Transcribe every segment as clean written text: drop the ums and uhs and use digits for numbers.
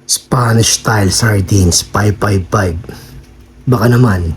Spanish style sardines, 555. Baka naman.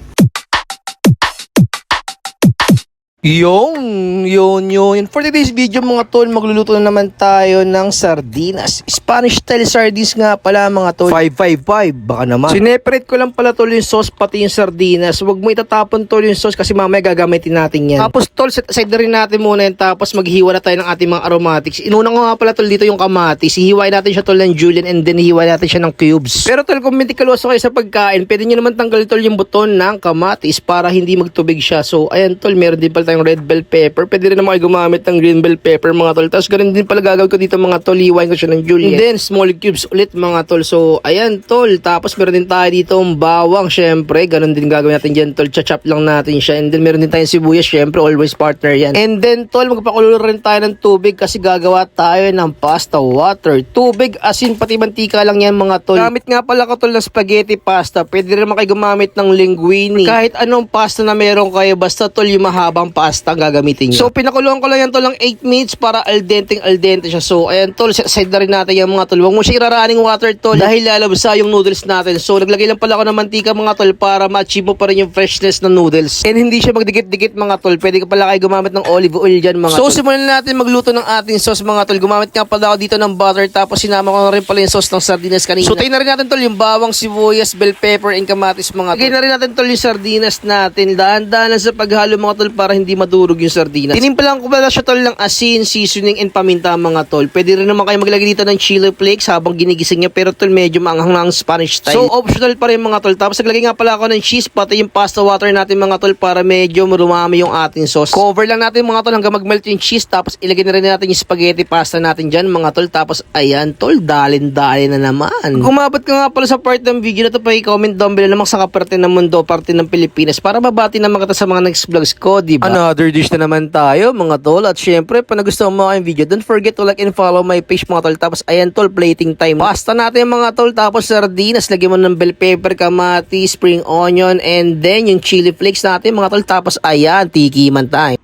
Yun. For today's video mga tol, magluluto na naman tayo ng sardinas. Spanish style sardines nga pala mga tol. 555, baka naman. Sineparate ko lang pala tol yung sauce pati yung sardinas. Huwag mo itatapon tol yung sauce kasi mamaya gagamitin natin yan. Tapos tol, set aside na rin natin muna yan. Tapos maghiwa na tayo ng ating mga aromatics. Inuna ko nga pala tol dito yung kamatis. Hihiwain natin siya tol ng julienne and then hihiwain natin siya ng cubes. Pero tol, kung meticuloso kayo sa pagkain, pwede nyo naman tanggalin tol yung buton ng kamatis para hindi magtubig siya. So ayan tol, meron din pala yung red bell pepper. Pwede rin naman kayo gumamit ng green bell pepper mga tol. Tapos ganun din pala gagawin ko dito mga tol. Hiwain ko siya ng julienne. And then small cubes ulit mga tol. So ayan tol. Tapos meron din tayo dito bawang. Syempre ganun din gagawin natin dyan tol. Chachap lang natin siya. And then meron din tayong sibuyas. Syempre always partner yan. And then tol, magpakulo rin tayo ng tubig kasi gagawa tayo ng pasta water. Tubig, asin, pati mantika lang yan mga tol. Gamit nga pala ko tol ng spaghetti pasta. Pwede rin naman kayo gumamit ng linguine. Kahit anong pasta na meron kayo. Basta tol yung mahabang pasta gagamitin nyo. So pinakuluan ko lang yan tol ng 8 minutes para al dente siya. So ayan tol, side na rin natin yung mga tol. Huwag mo siya iraraning water tol dahil lalabsa yung noodles natin. So naglagay lang pala ako ng mantika mga tol para ma-achieve mo pa rin yung freshness ng noodles. And hindi siya magdikit-dikit mga tol. Pwede ka pala kayo gumamit ng olive oil dyan mga tol. So simulan natin magluto ng ating sauce mga tol. Gumamit nga pala ako dito ng butter tapos sinama ko na rin pala yung sauce ng sardinas kanina. So tayo na rin natin tol yung bawang, sibuyas, bell pepper, and kamatis mga tol. Lagay na rin natin tol yung sardinas natin. Dahan-dahan sa paghalo mga tol para hindi madurog yung sardinas. Tinimpla lang ko pala siya tol ng asin, seasoning, and paminta mga tol. Pwede rin naman kayo maglagay dito ng chili flakes habang ginigising niya pero tol medyo maanghang na ang Spanish style. So optional pa rin mga tol. Tapos naglagay nga pala ako ng cheese pati yung pasta water natin mga tol para medyo marumami yung ating sauce. Cover lang natin mga tol hanggang mag-melt yung cheese tapos ilagay na rin natin yung spaghetti pasta natin dyan mga tol. Tapos ayan tol, dalin-dalin na naman. Kung umabot ka nga pala sa part ng video na to, pa-comment down below namang sa kaparte ng mundo, parte ng Pilipinas para mabati naman kita sa mga next vlogs ko, diba? Another dish na naman tayo mga tol. At syempre, pa nagustuhan mo ang video, don't forget to like and follow my page mga tol. Tapos ayan tol, plating time. Pasta natin mga tol, tapos sardinas, lagyan mo ng bell pepper, kamatis, spring onion, and then yung chili flakes natin mga tol. Tapos ayan, tikiman tayo.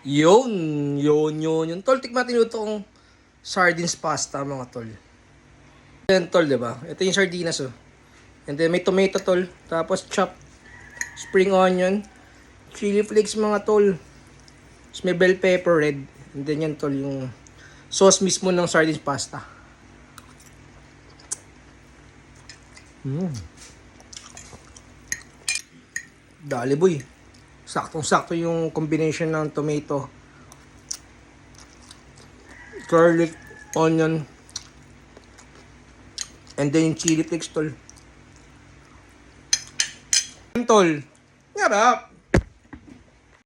Yun. Tol, tikman natin itong sardines pasta mga tol. Ayan tol, diba? Ito yung sardinas oh. And then may tomato tol, tapos chop, spring onion, chili flakes mga tol. Tapos may bell pepper red. And then yan tol, yung sauce mismo ng sardines pasta. Dali boy. Saktong-sakto yung combination ng tomato, garlic, onion, and then yung chili flakes tol. Tol, yarap.